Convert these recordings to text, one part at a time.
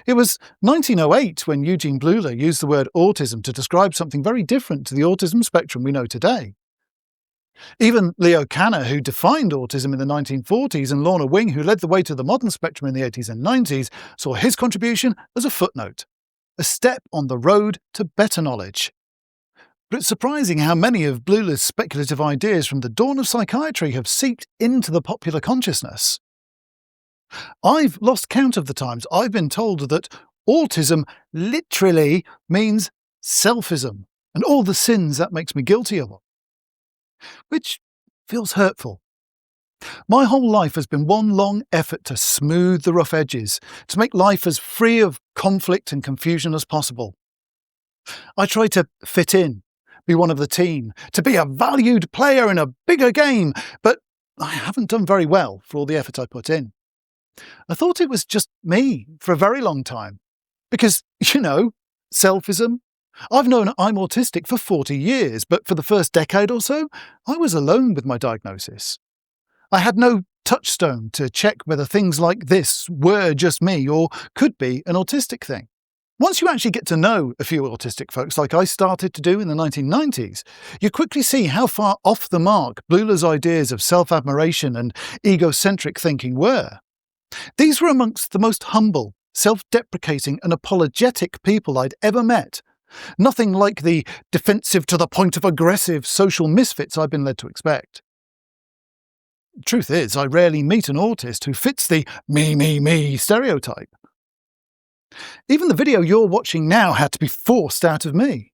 It was 1908 when Eugene Bleuler used the word autism to describe something very different to the autism spectrum we know today. Even Leo Kanner, who defined autism in the 1940s, and Lorna Wing, who led the way to the modern spectrum in the 80s and 90s, saw his contribution as a footnote, a step on the road to better knowledge. But it's surprising how many of Bleuler's speculative ideas from the dawn of psychiatry have seeped into the popular consciousness. I've lost count of the times I've been told that autism literally means selfism and all the sins that makes me guilty of, which feels hurtful. My whole life has been one long effort to smooth the rough edges, to make life as free of conflict and confusion as possible. I try to fit in, be one of the team, to be a valued player in a bigger game, but I haven't done very well for all the effort I put in. I thought it was just me for a very long time. Because, selfism. I've known I'm autistic for 40 years, but for the first decade or so, I was alone with my diagnosis. I had no touchstone to check whether things like this were just me or could be an autistic thing. Once you actually get to know a few autistic folks like I started to do in the 1990s, you quickly see how far off the mark Bleuler's ideas of self-admiration and egocentric thinking were. These were amongst the most humble, self-deprecating and apologetic people I'd ever met. Nothing like the defensive to the point of aggressive social misfits I've been led to expect. Truth is, I rarely meet an autist who fits the me stereotype. Even the video you're watching now had to be forced out of me.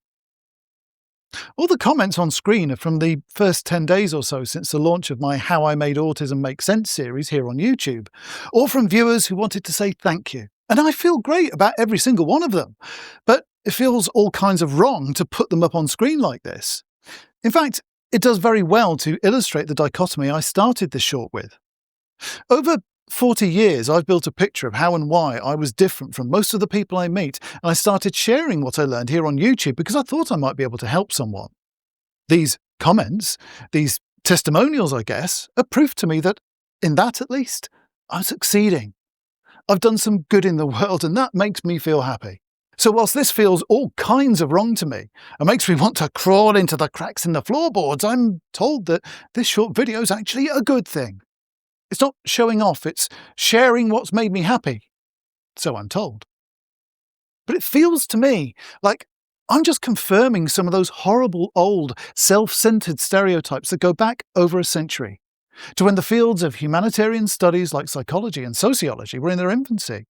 All the comments on screen are from the first 10 days or so since the launch of my How I Made Autism Make Sense series here on YouTube, or from viewers who wanted to say thank you. And I feel great about every single one of them, but it feels all kinds of wrong to put them up on screen like this. In fact, it does very well to illustrate the dichotomy I started this short with. Over 40 years, I've built a picture of how and why I was different from most of the people I meet, and I started sharing what I learned here on YouTube because I thought I might be able to help someone. These comments, these testimonials, I guess, are proof to me that, in that at least, I'm succeeding. I've done some good in the world, and that makes me feel happy. So whilst this feels all kinds of wrong to me and makes me want to crawl into the cracks in the floorboards, I'm told that this short video is actually a good thing. It's not showing off, it's sharing what's made me happy. So I'm told. But it feels to me like I'm just confirming some of those horrible old self-centered stereotypes that go back over a century, to when the fields of humanitarian studies like psychology and sociology were in their infancy.